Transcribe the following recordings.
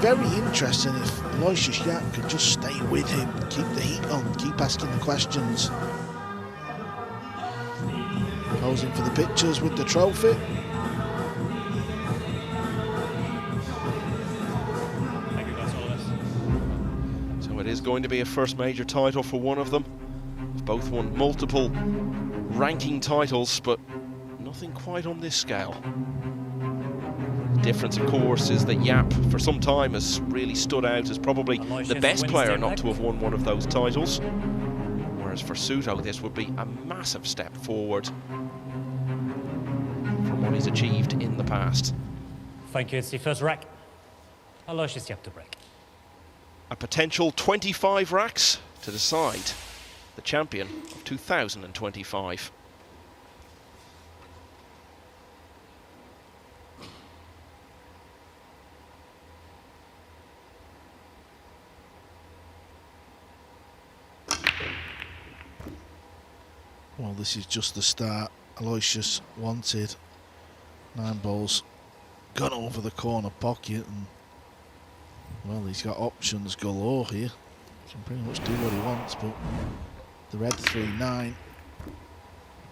very interesting if Aloysius Yapp could just stay with him, keep the heat on, keep asking the questions. Posing for the pictures with the trophy. So it is going to be a first major title for one of them. They've both won multiple ranking titles, but nothing quite on this scale. The difference, of course, is that Yapp, for some time, has really stood out as probably the best player not to have won one of those titles. Whereas for Souto, this would be a massive step forward from what he's achieved in the past. Thank you. It's the first rack. Aloysius Yapp to break. A potential 25 racks to decide the champion of 2025. Well, this is just the start. Aloysius wanted 9 balls, gone over the corner pocket, and well, he's got options galore here. He can pretty much do what he wants, but the red 3-9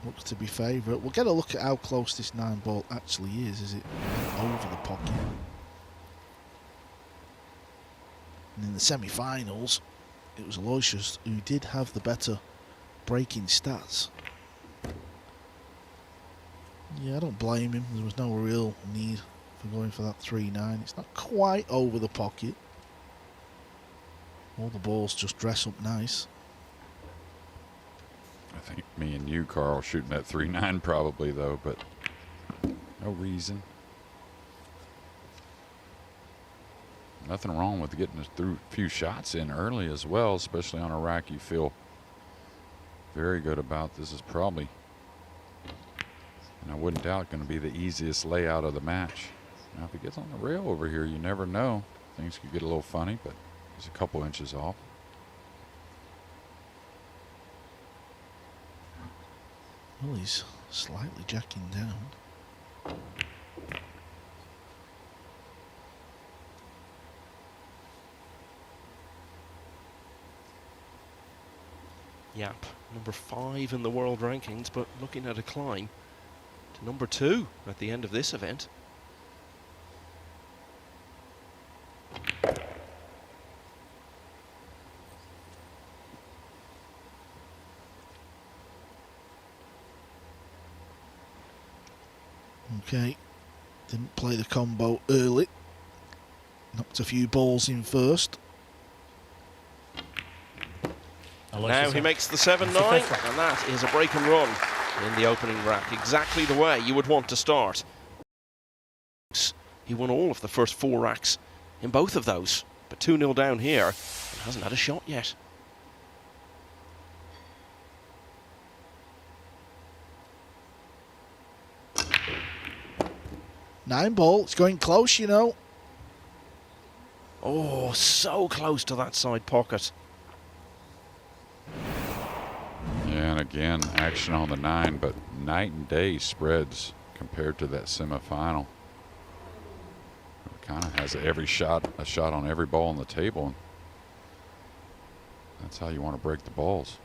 looks to be favourite. We'll get a look at how close this 9 ball actually is. Is it over the pocket? And in the semi-finals, it was Aloysius who did have the better breaking stats. Yeah, I don't blame him. There was no real need for going for that 3-9. It's not quite over the pocket. All the balls just dress up nice. I think me and you, Carl, shooting that 3-9 probably, though, but no reason. Nothing wrong with getting a few shots in early as well, especially on a rack you feel very good about. This is probably, and I wouldn't doubt, going to be the easiest layout of the match. Now, if it gets on the rail over here, you never know. Things could get a little funny, but he's a couple inches off. Well, he's slightly jacking down. Yapp, number 5 in the world rankings, but looking at a climb to number 2 at the end of this event. Okay, didn't play the combo early. Knocked a few balls in first. Now he makes the 7-9, and that is a break and run in the opening rack. Exactly the way you would want to start. He won all of the first 4 racks in both of those, but 2-0 down here and hasn't had a shot yet. Nine ball, it's going close, you know. Oh, so close to that side pocket. Yeah, and again, action on the 9, but night and day spreads compared to that semifinal. It kind of has a shot on every ball on the table. And that's how you want to break the balls.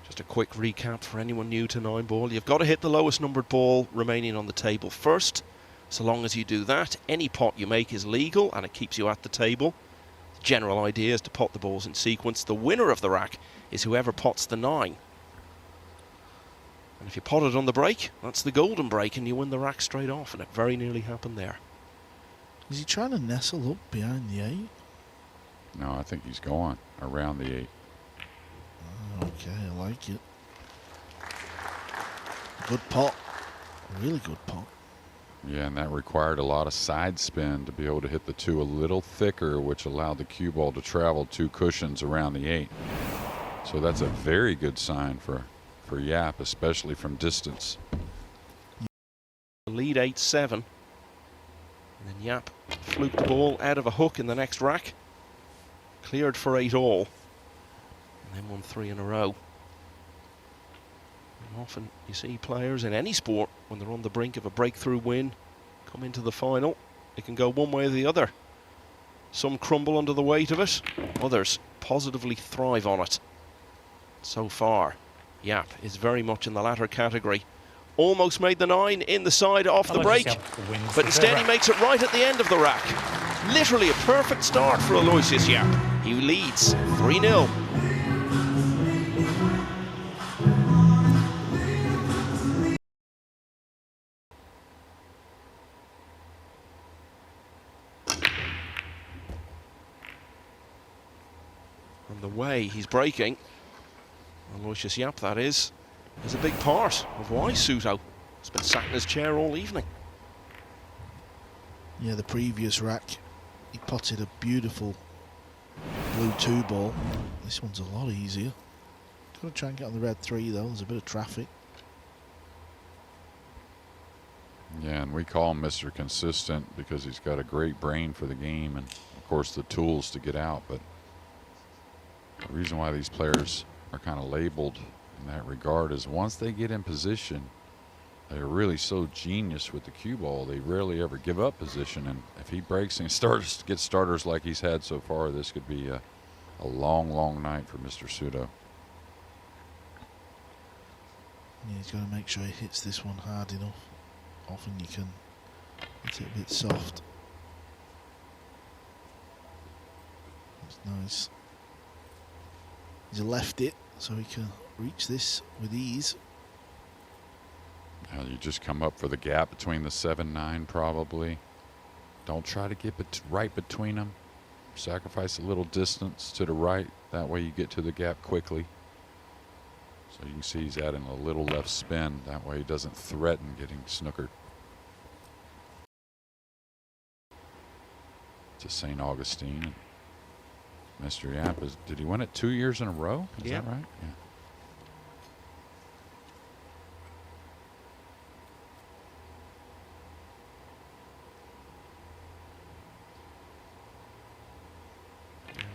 Just a quick recap for anyone new to 9 ball. You've got to hit the lowest numbered ball remaining on the table first. So long as you do that, any pot you make is legal and it keeps you at the table. The general idea is to pot the balls in sequence. The winner of the rack is whoever pots the 9. And if you pot it on the break, that's the golden break and you win the rack straight off, and it very nearly happened there. Is he trying to nestle up behind the 8? No, I think he's going around the 8. Okay, I like it. Good pot. Really good pot. Yeah, and that required a lot of side spin to be able to hit the 2 a little thicker, which allowed the cue ball to travel 2 cushions around the 8. So that's a very good sign for Yapp, especially from distance. Lead 8-7. And then Yapp fluked the ball out of a hook in the next rack. Cleared for 8 all. then won 3 in a row. And often you see players in any sport, when they're on the brink of a breakthrough win, come into the final, it can go one way or the other. Some crumble under the weight of it, others positively thrive on it. So far, Yapp is very much in the latter category. Almost made the 9 in the side off the break, but instead he makes it right at the end of the rack. Literally a perfect start for Aloysius Yapp. He leads 3-0. And the way he's breaking, Aloysius Yapp that is a big part of why Souto has been sat in his chair all evening. Yeah, the previous rack, he potted a beautiful blue 2 ball. This one's a lot easier. Got to try and get on the red 3 though, there's a bit of traffic. Yeah, and we call him Mr. Consistent because he's got a great brain for the game and, of course, the tools to get out. But the reason why these players are kind of labeled in that regard is once they get in position, they're really so genius with the cue ball, they rarely ever give up position. And if he breaks and starts to get starters like he's had so far, this could be a long, long night for Mr. Souto. Yeah, he's got to make sure he hits this one hard enough. Often you can hit it a bit soft. That's nice. He's left it so he can reach this with ease. Now you just come up for the gap between the 7-9 probably. Don't try to get right between them. Sacrifice a little distance to the right. That way you get to the gap quickly. So you can see he's adding a little left spin. That way he doesn't threaten getting snookered. To St. Augustine. Mr. Yapp, did he win it 2 years in a row? Is that right? Yeah.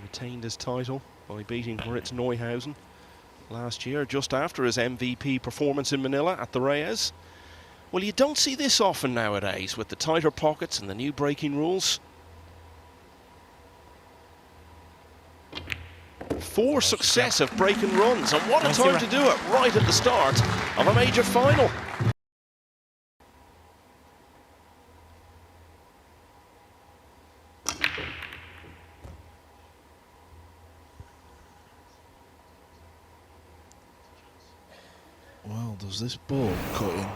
Retained his title by beating Moritz Neuhausen last year, just after his MVP performance in Manila at the Reyes. Well, you don't see this often nowadays with the tighter pockets and the new breaking rules. 4 successive breaking runs, and what a time to do it right at the start of a major final. Well, does this ball cut in?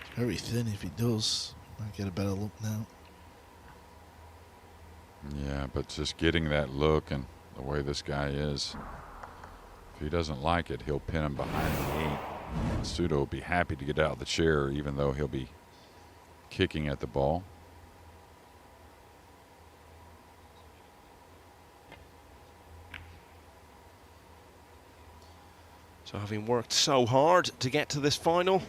It's very thin if it does. Might get a better look now. Yeah, but just getting that look and the way this guy is, if he doesn't like it, he'll pin him behind the 8. Souto will be happy to get out of the chair, even though he'll be kicking at the ball. So having worked so hard to get to this final,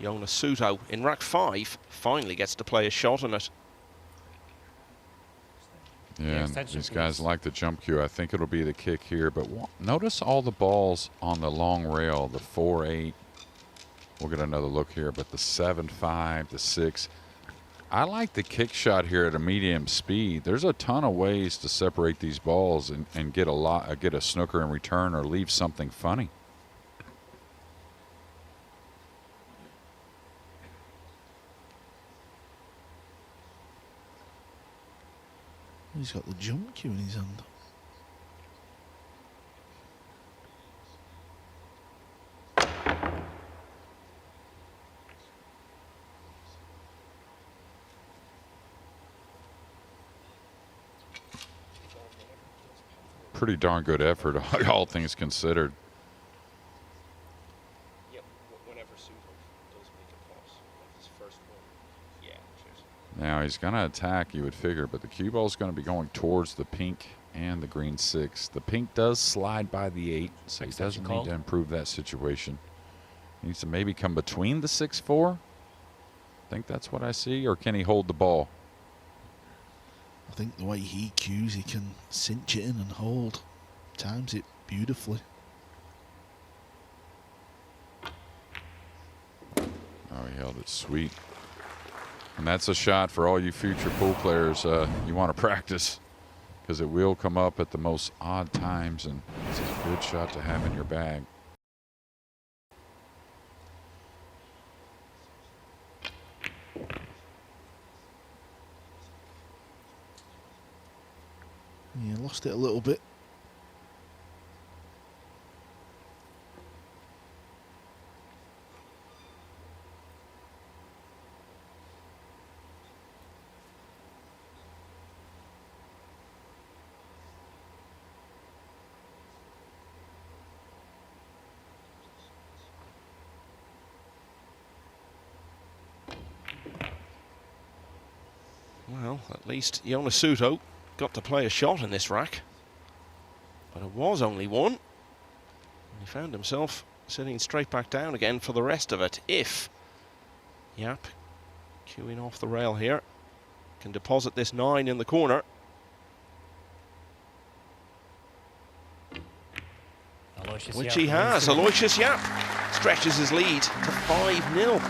Jonas Souto in rack 5 finally gets to play a shot on it. Yeah, and these guys like the jump cue. I think it'll be the kick here, but notice all the balls on the long rail, the 4-8. We'll get another look here, but the 7-5, the 6. I like the kick shot here at a medium speed. There's a ton of ways to separate these balls and get a snooker in return or leave something funny. He's got the jump cue in his hand. Pretty darn good effort, all things considered. Yeah, whenever Souto does make a pass, like his first one. Yeah, cheers. Now he's going to attack, you would figure, but the cue ball is going to be going towards the pink and the green 6. The pink does slide by the 8, so he doesn't need to improve that situation. He needs to maybe come between the 6-4. I think that's what I see, or can he hold the ball? I think the way he cues, he can cinch it in and hold. times it beautifully. Oh, he held it sweet. And that's a shot for all you future pool players you want to practice, because it will come up at the most odd times, and it's a good shot to have in your bag. Yeah, lost it a little bit. Well, at least Jonas Souto got to play a shot in this rack. But it was only one. And he found himself sitting straight back down again for the rest of it. If Yapp, queuing off the rail here, can deposit this 9 in the corner. Which he has. Aloysius Yapp stretches his lead to 5-0.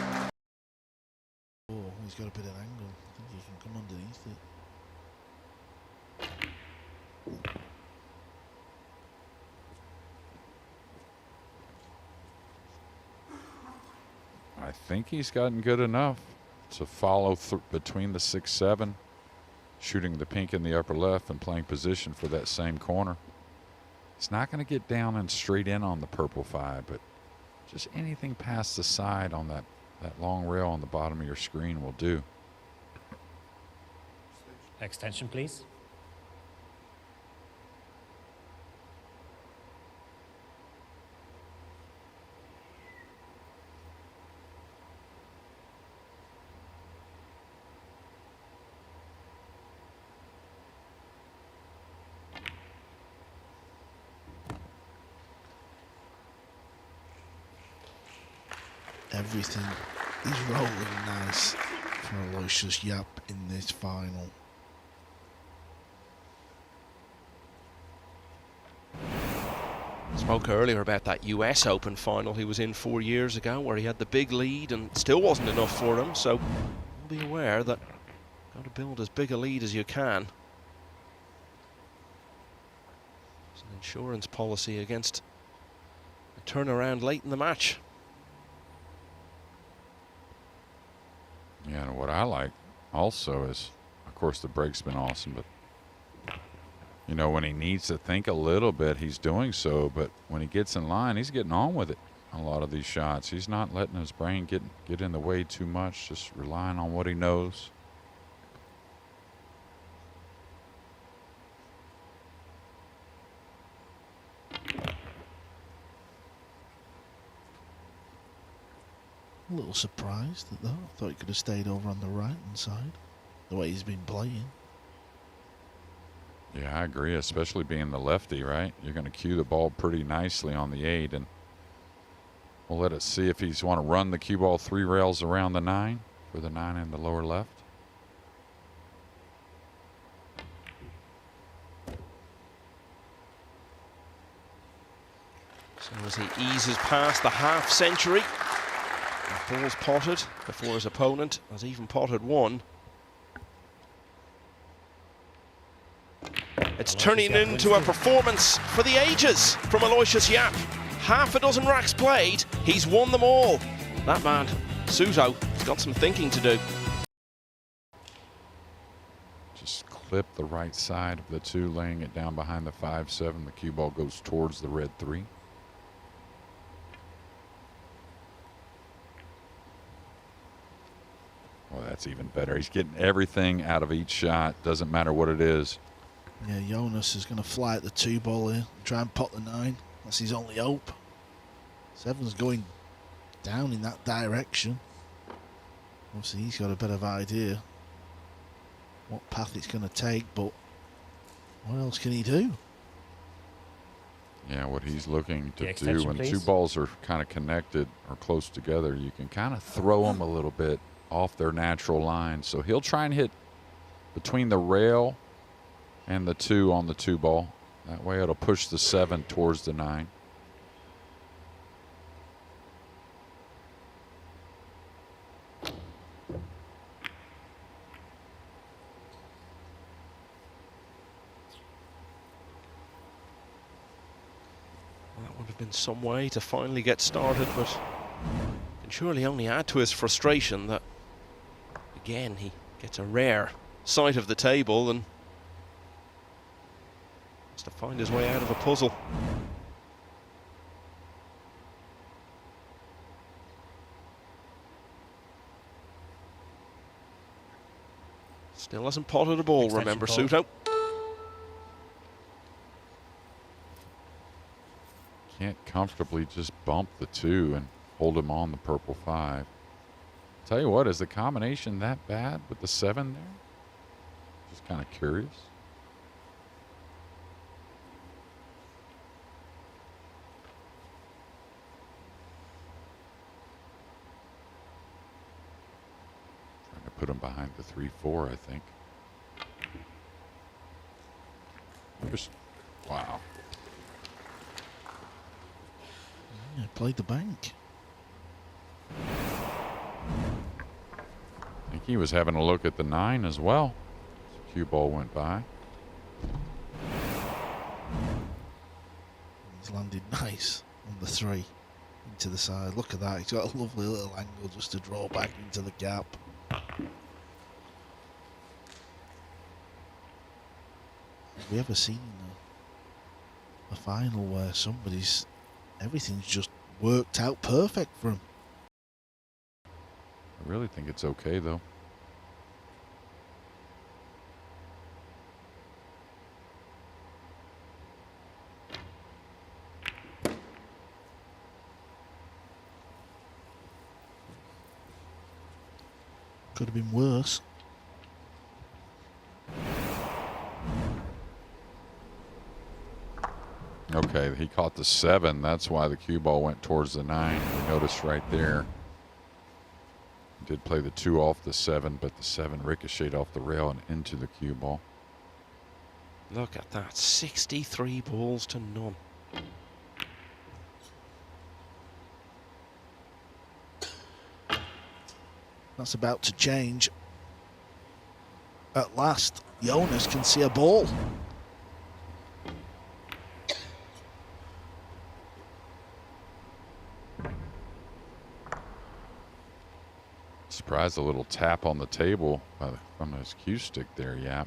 Oh, he's got a bit of angle. I think he can come underneath it. I think he's gotten good enough to follow between the 6-7, shooting the pink in the upper left and playing position for that same corner. He's not going to get down and straight in on the purple 5, but just anything past the side on that long rail on the bottom of your screen will do. Extension, please. Everything is rolling nice for Aloysius Yapp in this final. Spoke earlier about that US Open final he was in 4 years ago, where he had the big lead and it still wasn't enough for him, so be aware that you've got to build as big a lead as you can. It's an insurance policy against a turnaround late in the match. Yeah, and what I like also is, of course, the break's been awesome, but, you know, when he needs to think a little bit, he's doing so, but when he gets in line, he's getting on with it on a lot of these shots. He's not letting his brain get in the way too much, just relying on what he knows. A little surprised at that. I thought he could have stayed over on the right-hand side, the way he's been playing. Yeah, I agree, especially being the lefty, right? You're going to cue the ball pretty nicely on the 8, and we'll let it see if he's want to run the cue ball 3 rails around the 9 for the 9 in the lower left. So as he eases past the half century, the ball's potted before his opponent has even potted one. It's turning into a performance for the ages from Aloysius Yapp. Half a dozen racks played, he's won them all. That man, Souto, has got some thinking to do. Just clip the right side of the 2, laying it down behind the 5-7. The cue ball goes towards the red 3. Well, that's even better. He's getting everything out of each shot. Doesn't matter what it is. Yeah, Jonas is going to fly at the 2 ball here, try and pot the 9. That's his only hope. 7's going down in that direction. Obviously, he's got a bit of idea what path it's going to take, but what else can he do? Yeah, what he's looking to The do when please. 2 balls are kind of connected or close together, you can kind of throw them a little bit off their natural line. So he'll try and hit between the rail and the 2 on the 2 ball. That way it'll push the 7 towards the 9. That would have been some way to finally get started, but can surely only add to his frustration that, again, he gets a rare sight of the table and has to find his way out of a puzzle. Still hasn't potted a ball, Extension remember, ball. Souto. Can't comfortably just bump the 2 and hold him on the purple 5. Tell you what, is the combination that bad with the 7 there? Just kind of curious. Trying to put him behind the 3-4, I think. Just, wow. Yeah, played the bank. I think he was having a look at the 9 as well. Cue ball went by. He's landed nice on the 3 into the side. Look at that. He's got a lovely little angle just to draw back into the gap. Have we ever seen a final where everything's just worked out perfect for him? I really think it's okay, though. Could have been worse. Okay, he caught the 7. That's why the cue ball went towards the 9. We noticed right there. He did play the 2 off the 7, but the 7 ricocheted off the rail and into the cue ball. Look at that, 63 balls to none. That's about to change. At last, Jonas can see a ball. Surprised a little tap on the table from his cue stick there, Yapp.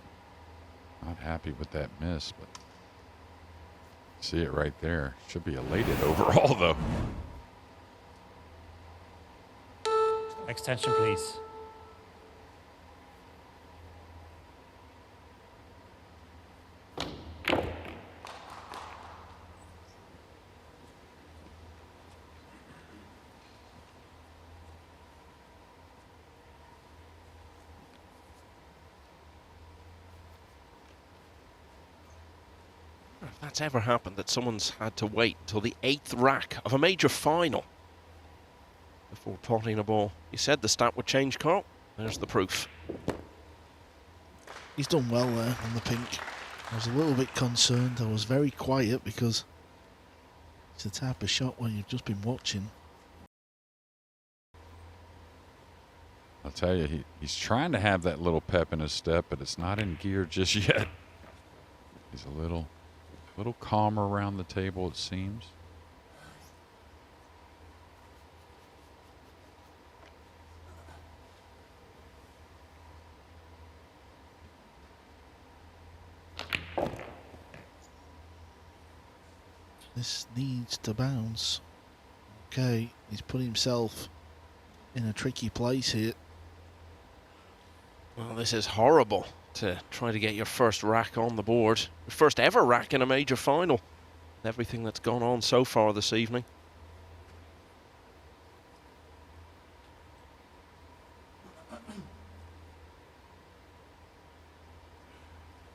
Not happy with that miss, but see it right there. Should be elated overall, though. Extension, please. If that's ever happened, that someone's had to wait till the 8th rack of a major final before potting a ball. You said the stat would change, Carl. There's the proof. He's done well there on the pink. I was a little bit concerned. I was very quiet because it's the type of shot where you've just been watching. I'll tell you, he's trying to have that little pep in his step, but it's not in gear just yet. He's a little calmer around the table, it seems. This needs to bounce. Okay, he's put himself in a tricky place here. Well, this is horrible to try to get your first rack on the board. Your first ever rack in a major final. Everything that's gone on so far this evening.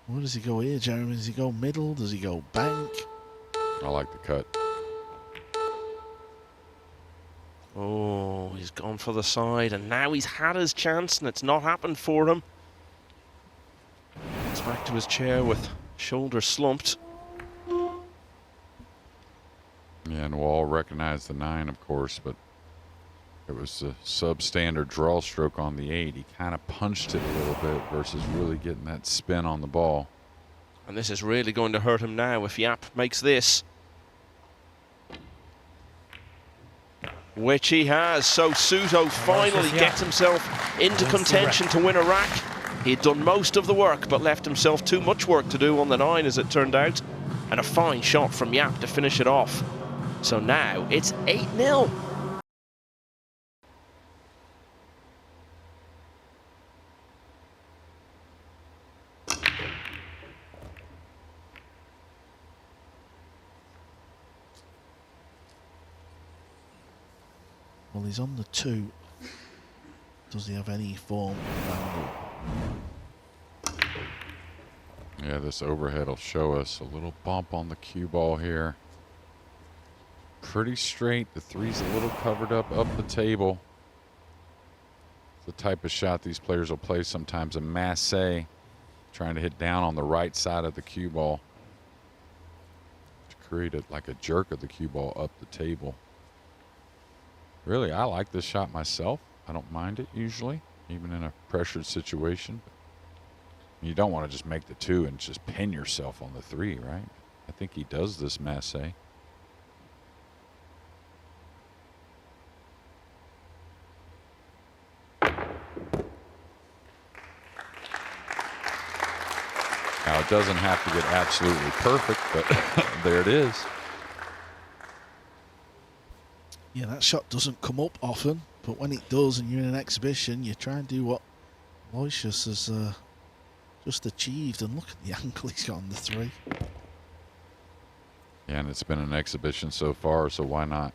Where does he go here, Jeremy? Does he go middle? Does he go bank? I like the cut. Oh, he's gone for the side, and now he's had his chance, and it's not happened for him. He's back to his chair with shoulder slumped. Yeah, and we'll all recognize the 9, of course, but it was a substandard draw stroke on the 8. He kind of punched it a little bit versus really getting that spin on the ball. And this is really going to hurt him now if Yapp makes this. Which he has. So Souto finally gets himself into contention to win a rack. He'd done most of the work, but left himself too much work to do on the 9, as it turned out. And a fine shot from Yapp to finish it off. So now it's 8-0. Well, he's on the 2. Does he have any form of angle? Yeah, this overhead will show us a little bump on the cue ball here. Pretty straight. The 3's a little covered up the table. It's the type of shot these players will play sometimes, a masse, trying to hit down on the right side of the cue ball to create it like a jerk of the cue ball up the table. Really, I like this shot myself. I don't mind it usually, even in a pressured situation. You don't want to just make the 2 and just pin yourself on the 3, right? I think he does this masse. Now, it doesn't have to get absolutely perfect, but there it is. Yeah, that shot doesn't come up often, but when it does and you're in an exhibition, you try and do what Aloysius has just achieved, and look at the angle he's got on the 3. Yeah, and it's been an exhibition so far, so why not?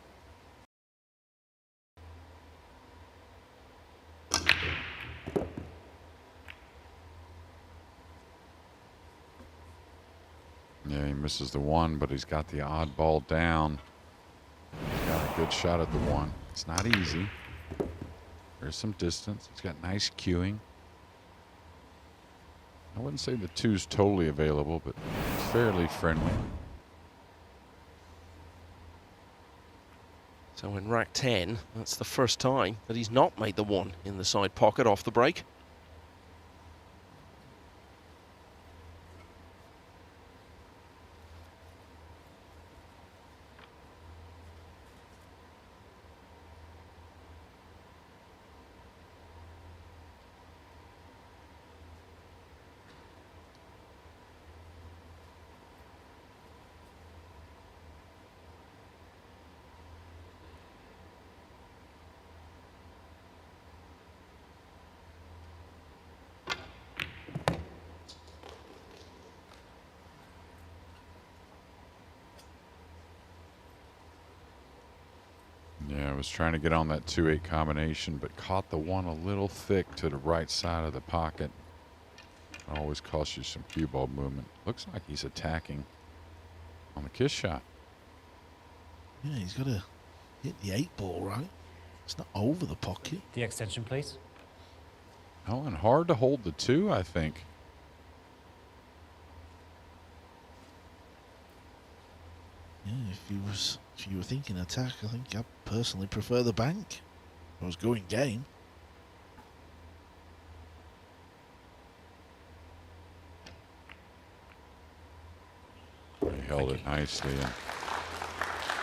Yeah, he misses the 1, but he's got the odd ball down. He's got a good shot at the 1. It's not easy. There's some distance. He's got nice cueing. I wouldn't say the 2's totally available, but fairly friendly. So in rack 10, that's the first time that he's not made the 1 in the side pocket off the break. Yeah, I was trying to get on that 2-8 combination, but caught the 1 a little thick to the right side of the pocket. It always costs you some cue ball movement. Looks like he's attacking on the kiss shot. Yeah, he's got to hit the 8 ball, right? It's not over the pocket. The extension, please. Oh, and hard to hold the 2, I think. Yeah, if you were thinking attack, I think I personally prefer the bank. I was going game. He held it nicely, and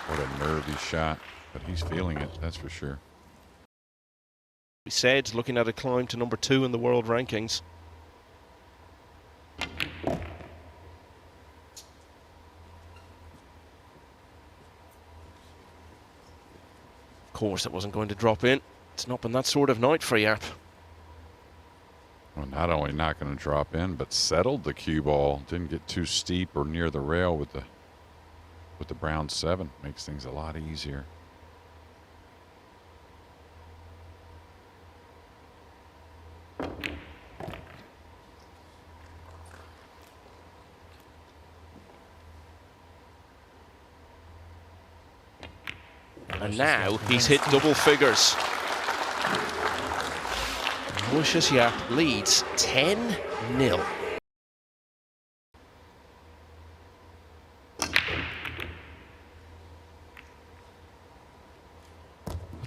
what a nervy shot. But he's feeling it, that's for sure. We said, looking at a climb to number 2 in the world rankings. Of course, it wasn't going to drop in. It's not been that sort of night for Yapp. Well, not only not going to drop in, but settled the cue ball. Didn't get too steep or near the rail with the brown 7. Makes things a lot easier. And now he's hit double figures. Aloysius Yapp leads 10-0.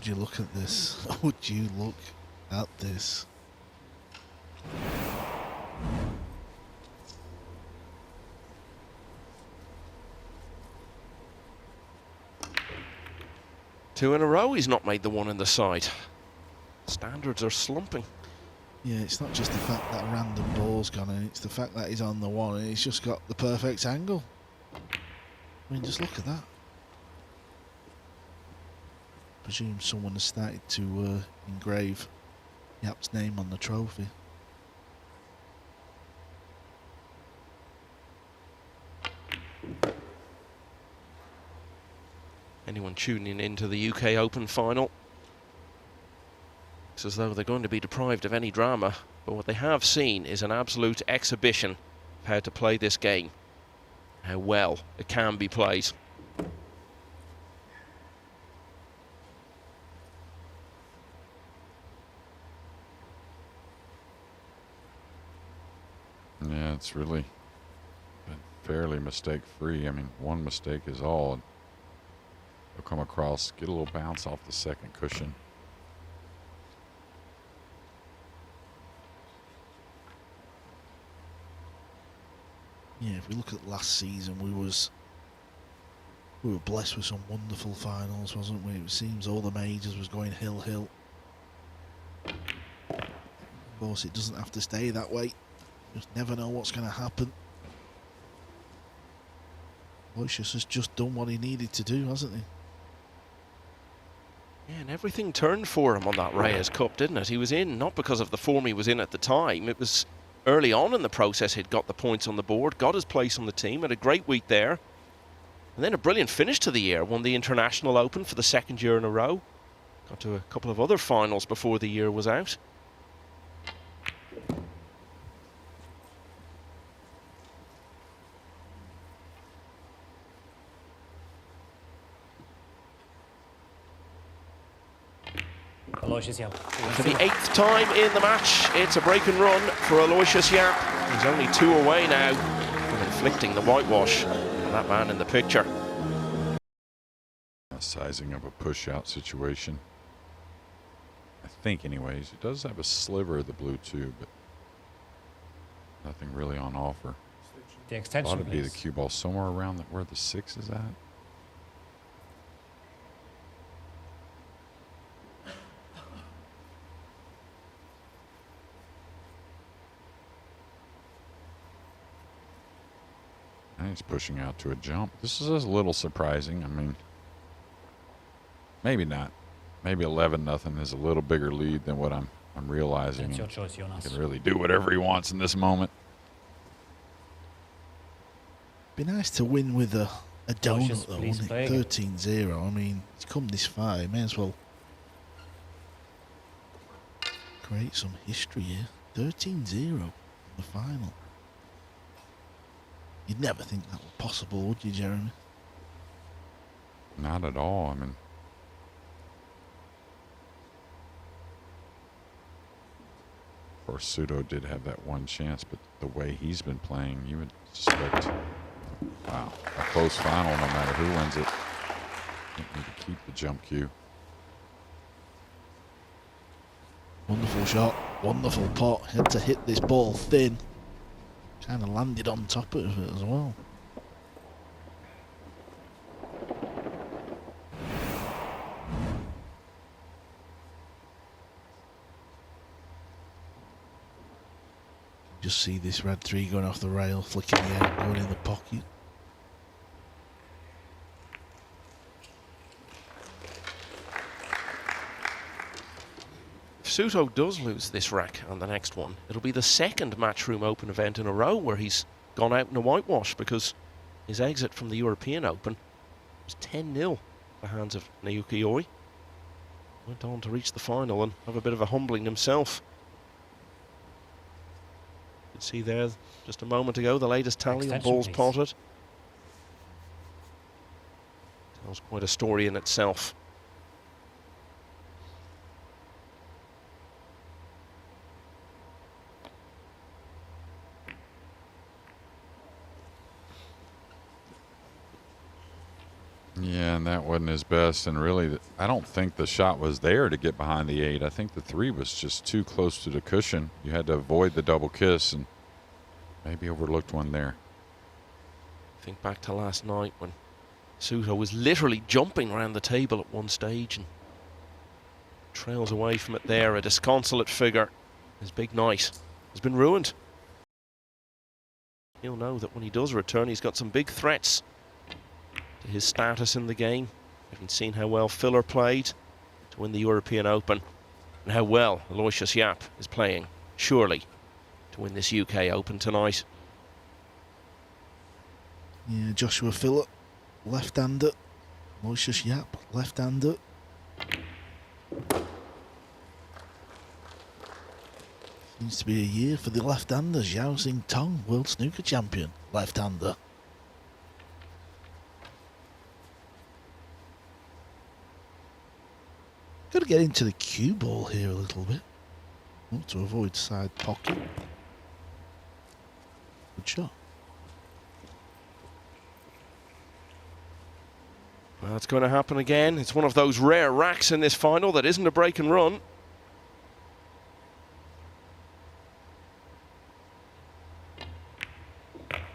you look at this? Would you look at this? Two in a row, he's not made the one in the side. Standards are slumping. Yeah, it's not just the fact that a random ball's gone in, it's the fact that he's on the one and he's just got the perfect angle. I mean, just look at that. Presume someone has started to engrave Yapp's name on the trophy. Anyone tuning into the UK Open final, it's as though they're going to be deprived of any drama, but what they have seen is an absolute exhibition of how to play this game, how well it can be played. Yeah, it's really been fairly mistake-free. I mean, one mistake is all. And they'll come across, get a little bounce off the second cushion. Yeah, if we look at last season, we were blessed with some wonderful finals, wasn't we? It seems all the majors was going hill. Of course, it doesn't have to stay that way. You just never know what's going to happen. Aloysius has just done what he needed to do, hasn't he? Yeah, and everything turned for him on that Reyes Cup, didn't it? He was in, not because of the form he was in at the time. It was early on in the process he'd got the points on the board, got his place on the team, had a great week there. And then a brilliant finish to the year, won the International Open for the second year in a row. Got to a couple of other finals before the year was out. Aloysius Yapp. For the 8th time in the match, it's a break and run for Aloysius Yapp. He's only 2 away now from inflicting the whitewash on that man in the picture. Sizing of a push-out situation. I think, anyways, it does have a sliver of the blue too, but nothing really on offer. The extension, Ought to be the please. cue ball somewhere around where the 6 is at. And he's pushing out to a jump. This is a little surprising. I mean, maybe not. Maybe 11-0 is a little bigger lead than what I'm realizing. It's your choice, He Jonas. can really do whatever he wants in this moment. Be nice to win with a Aloysius, donut though, please wouldn't play it? again. 13-0. I mean, it's come this far. May as well create some history here. 13-0 in the final. You'd never think that was possible, would you, Jeremy? Not at all. I mean, of course, Souto did have that one chance, but the way he's been playing, you would suspect, wow, a close final no matter who wins it. Need to keep the jump cue. Wonderful shot, wonderful pot. Had to hit this ball thin. Kind of landed on top of it as well. Just see this red 3 going off the rail, flicking the air, going in the pocket. If Souto does lose this rack on the next one, it'll be the second Matchroom Open event in a row where he's gone out in a whitewash, because his exit from the European Open was 10-0 at the hands of Naoki Oi. Went on to reach the final and have a bit of a humbling himself. You can see there just a moment ago the latest tally on Extension, balls please. potted. Tells quite a story in itself. Yeah, and that wasn't his best. And really, I don't think the shot was there to get behind the 8. I think the 3 was just too close to the cushion. You had to avoid the double kiss and maybe overlooked one there. Think back to last night when Souto was literally jumping around the table at one stage and trails away from it there. A disconsolate figure. His big night has been ruined. He'll know that when he does return, he's got some big threats to his status in the game. Having seen how well Filler played to win the European Open and how well Aloysius Yapp is playing, surely, to win this UK Open tonight. Yeah, Joshua Filler, left-hander. Aloysius Yapp, left-hander. Seems to be a year for the left-handers. Yao Xing Tong, world snooker champion, left-hander. Got to get into the cue ball here a little bit. To avoid side pocket. Good shot. Well, it's going to happen again. It's one of those rare racks in this final that isn't a break and run.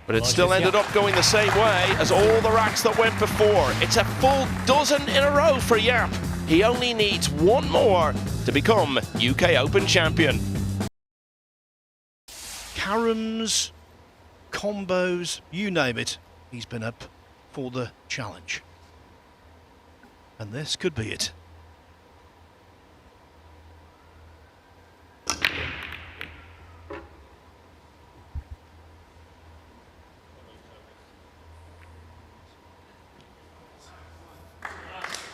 But it still ended up going the same way as all the racks that went before. It's a full dozen in a row for Yapp. He only needs one more to become UK Open champion. Caroms, combos, you name it, he's been up for the challenge. And this could be it.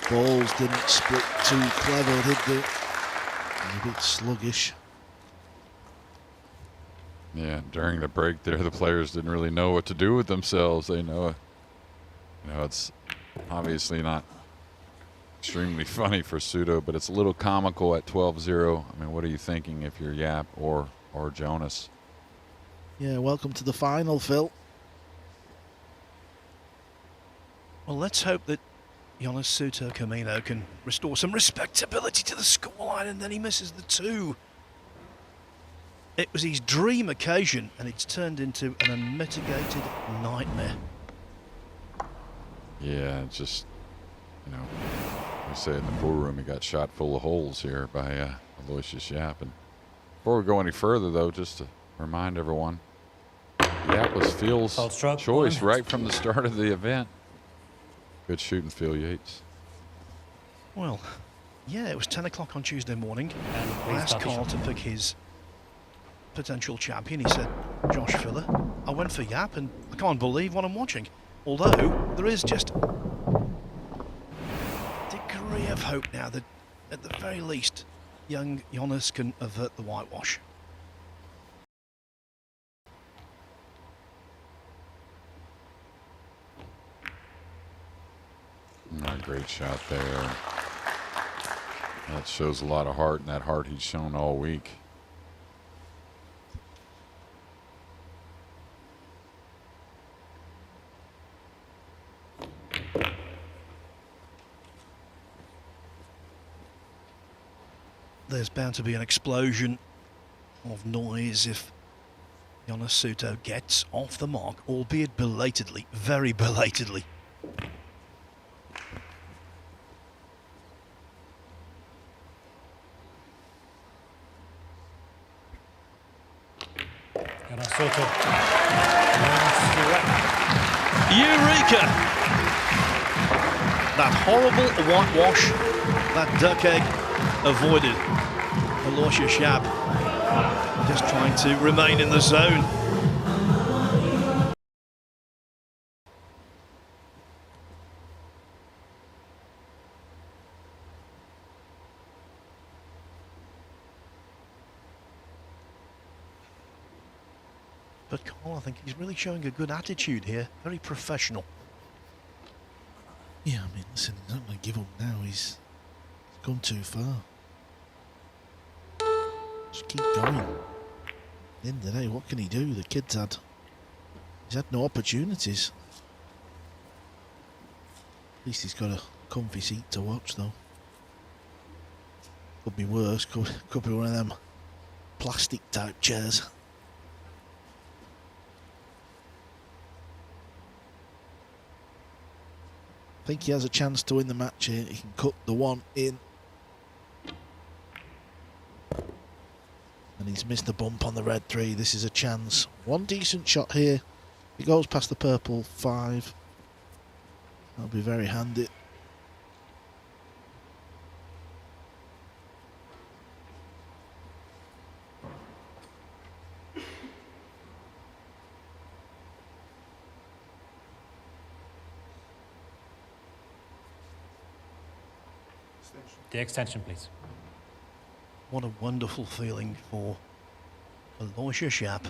Balls didn't split too clever, did they? A bit sluggish. Yeah, during the break there, the players didn't really know what to do with themselves. They know, it's obviously not extremely funny for Souto, but it's a little comical at 12-0. I mean, what are you thinking if you're Yapp or Jonas? Yeah, welcome to the final, Phil. Well, let's hope that Jonas Souto Camino can restore some respectability to the scoreline, and then he misses the 2. It was his dream occasion, and it's turned into an unmitigated nightmare. Yeah, just, we say in the pool room, he got shot full of holes here by Aloysius Yapp. And before we go any further, though, just to remind everyone, Yapp was Phil's choice right from the start of the event. Good shooting, Phil Yates. Well, yeah, it was 10 o'clock on Tuesday morning. I asked Carl to pick his potential champion. He said, Josh Filler. I went for Yapp, and I can't believe what I'm watching. Although, there is just a degree of hope now that, at the very least, young Jonas can avert the whitewash. Great shot there. That shows a lot of heart, and that heart he's shown all week. There's bound to be an explosion of noise if Jonas Souto gets off the mark, albeit belatedly, very belatedly. Jonas Souto. Eureka! That horrible whitewash, that duck egg, avoided. Aloysius Yapp just trying to remain in the zone. But Carl, I think he's really showing a good attitude here, very professional. Yeah, I mean, listen, he's not going to give up now. He's gone too far. Just keep going. At the end of the day, what can he do? The kid's he's had no opportunities. least he's got a comfy seat to watch, though. Could be worse. Could be one of them plastic type chairs. I think he has a chance to win the match here. He can cut the one in. And he's missed the bump on the red 3. This is a chance. One decent shot here. He goes past the purple 5. That'll be very handy. The extension, please. What a wonderful feeling for Aloysius Yapp.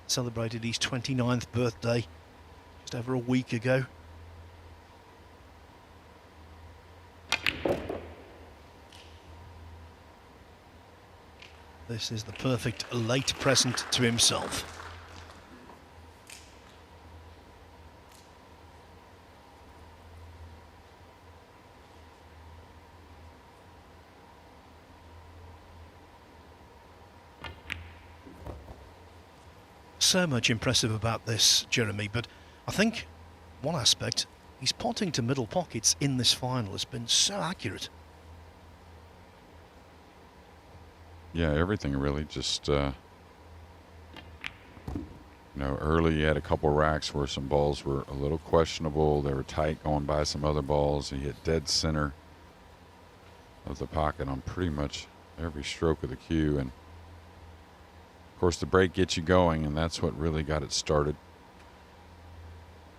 Celebrated his 29th birthday just over a week ago. This is the perfect late present to himself. So much impressive about this, Jeremy, but I think one aspect, his potting to middle pockets in this final has been so accurate. Yeah, everything really. Just, you know, early he had a couple racks where some balls were a little questionable. They were tight going by some other balls. He hit dead center of the pocket on pretty much every stroke of the cue. And of course, the break gets you going, and that's what really got it started.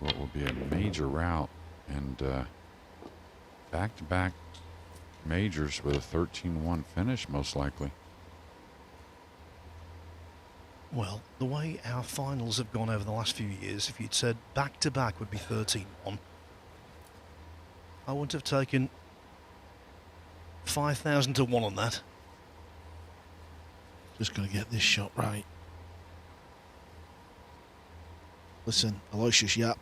What will be a major rout, and back-to-back majors with a 13-1 finish, most likely. Well, the way our finals have gone over the last few years, if you'd said back-to-back would be 13-1, I wouldn't have taken 5,000 to 1 on that. Just going to get this shot right. Listen, Aloysius Yapp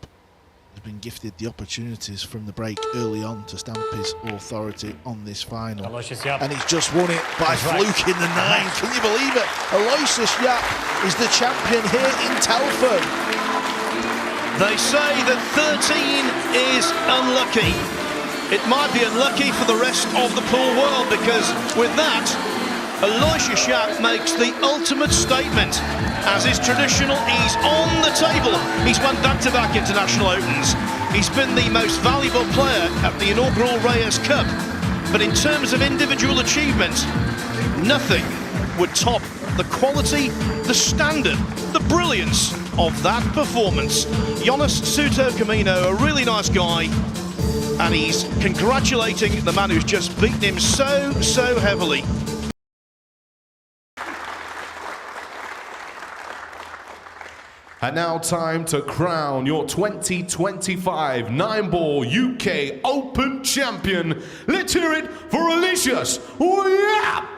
has been gifted the opportunities from the break early on to stamp his authority on this final. Aloysius Yapp. And he's just won it by fluke in the 9. Can you believe it? Aloysius Yapp is the champion here in Telford. They say that 13 is unlucky. It might be unlucky for the rest of the pool world, because with that, Aloysius Yapp makes the ultimate statement. As is traditional, he's on the table. He's won back-to-back international opens. He's been the most valuable player at the inaugural Reyes Cup. But in terms of individual achievement, nothing would top the quality, the standard, the brilliance of that performance. Jonas Souto, a really nice guy, and he's congratulating the man who's just beaten him so heavily. And now time to crown your 2025 9-ball UK Open champion. Let's hear it for Aloysius Yapp.